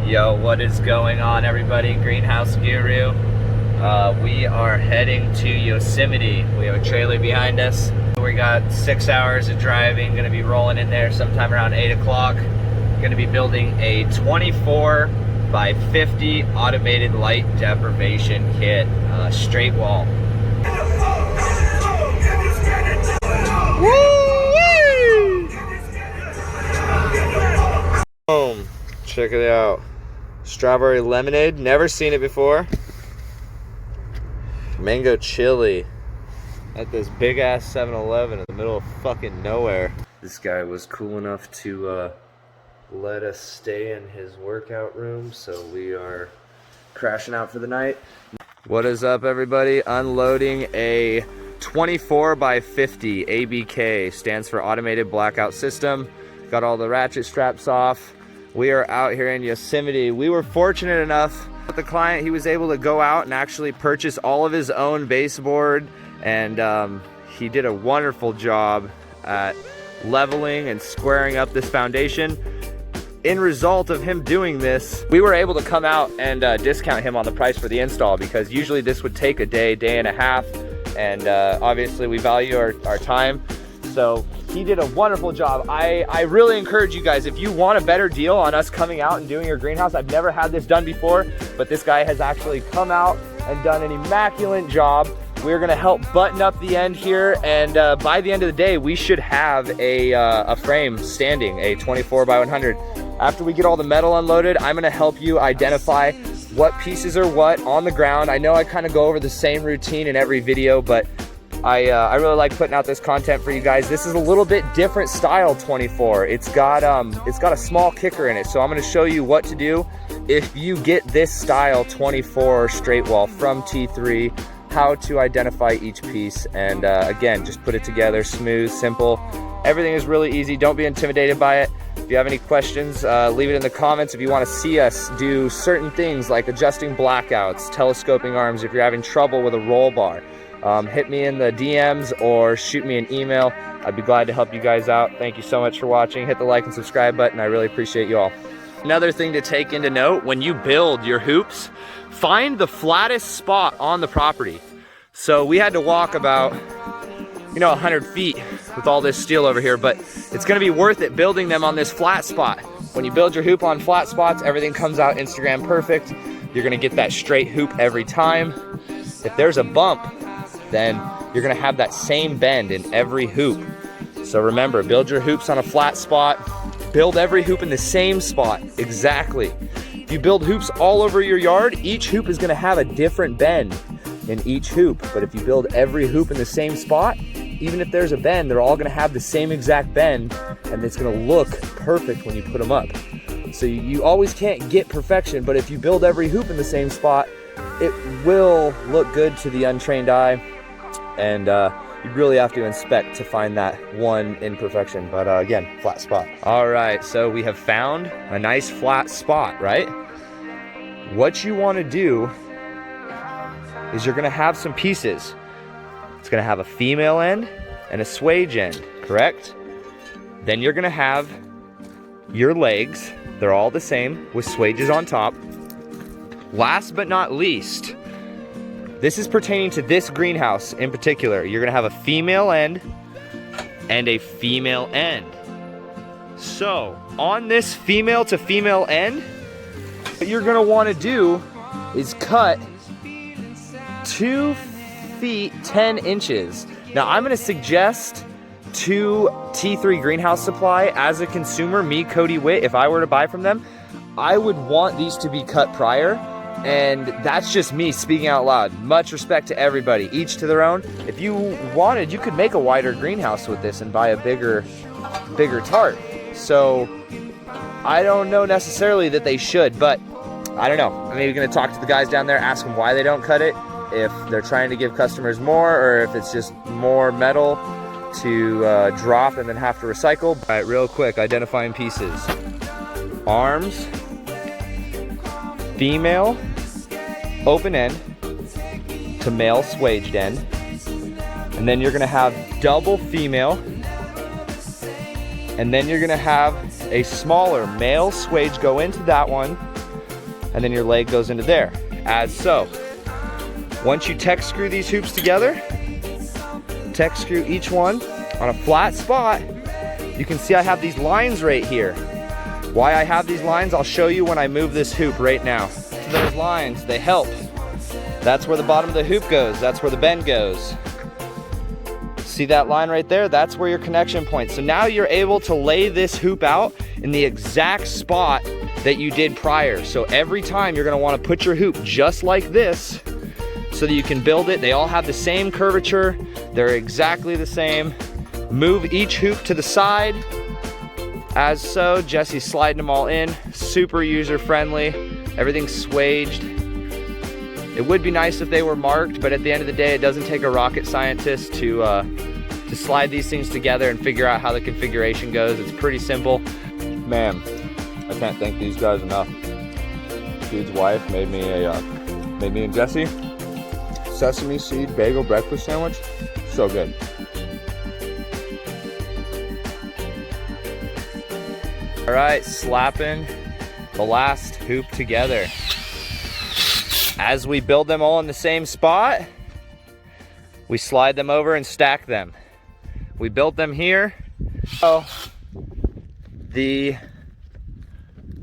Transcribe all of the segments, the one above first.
Yo, what is going on, everybody? Greenhouse Guru. We are heading to Yosemite. We have a trailer behind us. We got 6 hours of driving. Gonna be rolling in there sometime around 8 o'clock. Gonna be building a 24 by 50 automated light deprivation kit, straight wall. Woo! Boom! Check it out. Strawberry lemonade, never seen it before. Mango chili at this big ass 7-Eleven in the middle of fucking nowhere. This guy was cool enough to let us stay in his workout room, so we are crashing out for the night. What is up, everybody? Unloading a 24 by 50 ABK, stands for automated blackout system. Got all the ratchet straps off. We are out here in Yosemite. We were fortunate enough with the client, he was able to go out and actually purchase all of his own baseboard, and he did a wonderful job at leveling and squaring up this foundation. In result of him doing this, we were able to come out and discount him on the price for the install, because usually this would take a day, day and a half, and obviously we value our time. So he did a wonderful job. I really encourage you guys, if you want a better deal on us coming out and doing your greenhouse, I've never had this done before, but this guy has actually come out and done an immaculate job. We're gonna help button up the end here, and by the end of the day, we should have a frame standing, a 24 by 100. After we get all the metal unloaded, I'm gonna help you identify what pieces are what on the ground. I know I kind of go over the same routine in every video, but I really like putting out this content for you guys. This is a little bit different style 24. It's got a small kicker in it, so I'm going to show you what to do if you get this style 24 straight wall from T3, how to identify each piece, and again, just put it together smooth, simple. Everything is really easy. Don't be intimidated by it. If you have any questions, leave it in the comments. If you want to see us do certain things like adjusting blackouts, telescoping arms, if you're having trouble with a roll bar, hit me in the DMs or shoot me an email. I'd be glad to help you guys out. Thank you so much for watching. Hit the like and subscribe button. I really appreciate you all. Another thing to take into note, when you build your hoops, find the flattest spot on the property. So we had to walk about 100 feet with all this steel over here, but it's gonna be worth it building them on this flat spot. When you build your hoop on flat spots, everything comes out Instagram perfect. You're gonna get that straight hoop every time. If there's a bump, then you're gonna have that same bend in every hoop. So remember, build your hoops on a flat spot. Build every hoop in the same spot, exactly. If you build hoops all over your yard, each hoop is gonna have a different bend in each hoop. But if you build every hoop in the same spot, even if there's a bend, they're all gonna have the same exact bend, and it's gonna look perfect when you put them up. So you always can't get perfection, but if you build every hoop in the same spot, it will look good to the untrained eye, and you really have to inspect to find that one imperfection. But again, flat spot. All right, so we have found a nice flat spot, right? What you want to do is you're gonna have some pieces. It's gonna have a female end and a swage end, correct? Then you're gonna have your legs. They're all the same with swages on top. Last but not least, this is pertaining to this greenhouse in particular. You're gonna have a female end and a female end. So on this female to female end, what you're gonna wanna do is cut 2 feet 10 inches. Now I'm gonna suggest to T3 Greenhouse Supply as a consumer, me, Cody Witt, if I were to buy from them, I would want these to be cut prior. And that's just me speaking out loud. Much respect to everybody, each to their own. If you wanted, you could make a wider greenhouse with this and buy a bigger tarp. So I don't know necessarily that they should, but I don't know. I'm maybe gonna talk to the guys down there, ask them why they don't cut it, if they're trying to give customers more, or if it's just more metal to drop and then have to recycle. All right, real quick, identifying pieces. Arms, female open end to male swaged end, and then you're gonna have double female, and then you're gonna have a smaller male swage go into that one, and then your leg goes into there, as so. Once you tech screw these hoops together, tech screw each one on a flat spot, you can see I have these lines right here. Why I have these lines, I'll show you when I move this hoop right now. Those lines, they help. That's where the bottom of the hoop goes. That's where the bend goes. See that line right there? That's where your connection point. So now you're able to lay this hoop out in the exact spot that you did prior. So every time you're gonna wanna put your hoop just like this so that you can build it. They all have the same curvature. They're exactly the same. Move each hoop to the side. As so, Jesse's sliding them all in. Super user friendly. Everything's swaged. It would be nice if they were marked, but at the end of the day, it doesn't take a rocket scientist to slide these things together and figure out how the configuration goes. It's pretty simple. Man, I can't thank these guys enough. Dude's wife made me and Jesse sesame seed bagel breakfast sandwich. So good. All right, slapping the last hoop together. As we build them all in the same spot, we slide them over and stack them. We built them here. So the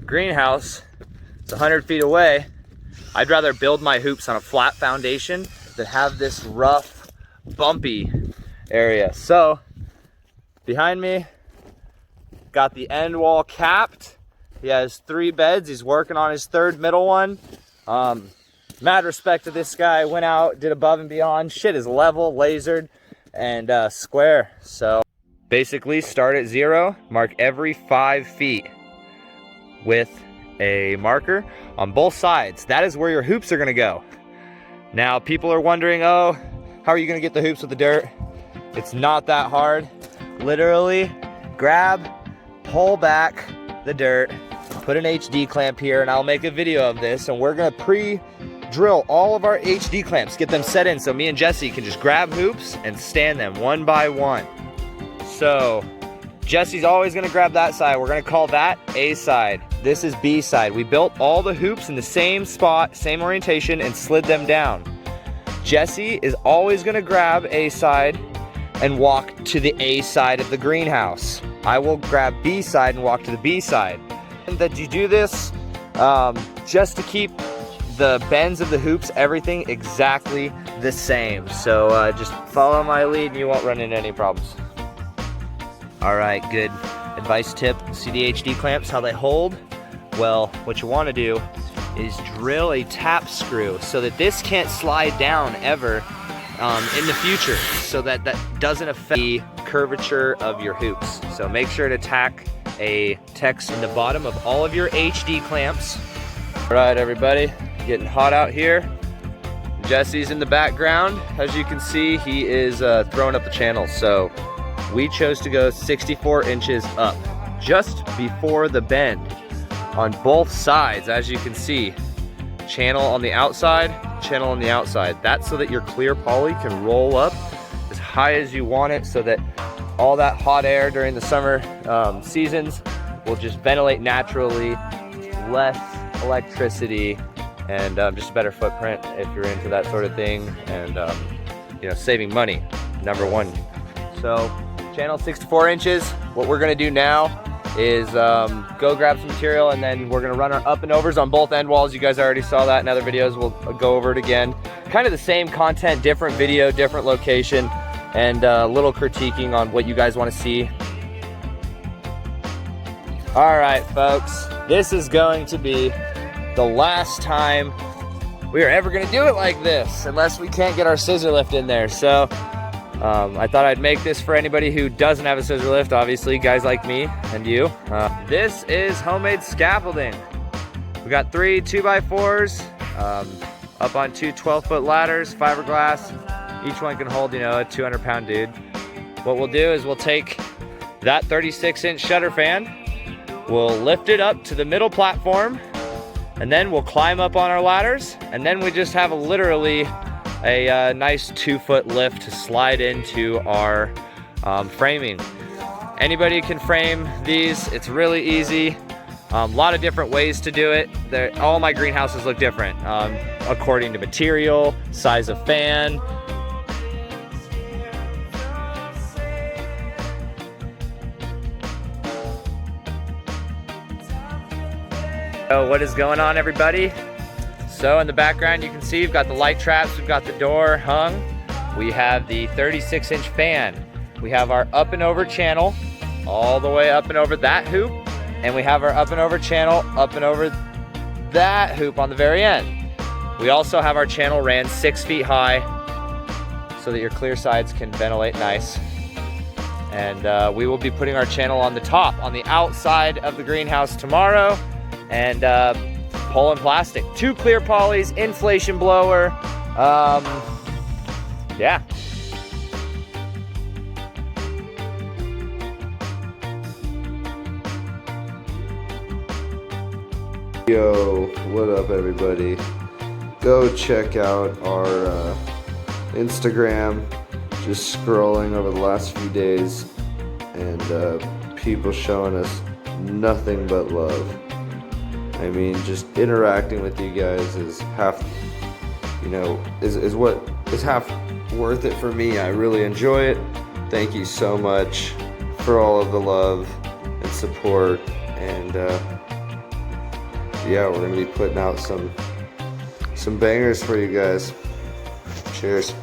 greenhouse is 100 feet away. I'd rather build my hoops on a flat foundation than have this rough, bumpy area. So behind me, got the end wall capped. He has 3 beds. He's working on his 3rd middle one. Mad respect to this guy. Went out, did above and beyond. Shit is level, lasered, and square. So basically start at 0, mark every 5 feet with a marker on both sides. That is where your hoops are gonna go. Now people are wondering, oh, how are you gonna get the hoops with the dirt? It's not that hard. Literally grab, pull back the dirt, put an HD clamp here, and I'll make a video of this, and we're gonna pre-drill all of our HD clamps, get them set in so me and Jesse can just grab hoops and stand them one by one. So Jesse's always gonna grab that side. We're gonna call that A side. This is B side. We built all the hoops in the same spot, same orientation, and slid them down. Jesse is always gonna grab A side and walk to the A side of the greenhouse. I will grab B side and walk to the B side. And that you do this just to keep the bends of the hoops, everything exactly the same. So just follow my lead and you won't run into any problems. All right, good advice tip. See the HD clamps, how they hold? Well, what you wanna do is drill a tap screw so that this can't slide down ever in the future, so that doesn't affect the curvature of your hoops. So make sure to tack a text in the bottom of all of your HD clamps. All right, everybody, getting hot out here. Jesse's in the background. As you can see, he is throwing up the channel. So we chose to go 64 inches up, just before the bend on both sides. As you can see, channel on the outside, channel on the outside. That's so that your clear poly can roll up as high as you want it, so that all that hot air during the summer seasons will just ventilate naturally, less electricity, and just a better footprint if you're into that sort of thing, and you know, saving money, #1. So channel 64 inches. What we're gonna do now is go grab some material, and then we're gonna run our up and overs on both end walls. You guys already saw that in other videos. We'll go over it again. Kind of the same content, different video, different location, and a little critiquing on what you guys wanna see. All right, folks, this is going to be the last time we are ever gonna do it like this, unless we can't get our scissor lift in there. So I thought I'd make this for anybody who doesn't have a scissor lift, obviously, guys like me and you. This is homemade scaffolding. We got 3 2x4s up on 2 12-foot ladders, fiberglass. Each one can hold, you know, a 200-pound dude. What we'll do is we'll take that 36-inch shutter fan, we'll lift it up to the middle platform, and then we'll climb up on our ladders, and then we just have literally a nice 2-foot lift to slide into our framing. Anybody can frame these. It's really easy. A lot of different ways to do it. All my greenhouses look different according to material, size of fan. So what is going on, everybody? So in the background you can see we've got the light traps, we've got the door hung. We have the 36-inch fan. We have our up and over channel all the way up and over that hoop. And we have our up and over channel up and over that hoop on the very end. We also have our channel ran 6 feet high so that your clear sides can ventilate nice. And we will be putting our channel on the top, on the outside of the greenhouse tomorrow. And Poland plastic, 2 clear polys, inflation blower. Yeah. Yo, what up everybody? Go check out our Instagram. Just scrolling over the last few days and people showing us nothing but love. I mean, just interacting with you guys is half, you know, is what is half worth it for me. I really enjoy it. Thank you so much for all of the love and support, and yeah, we're gonna be putting out some bangers for you guys. Cheers.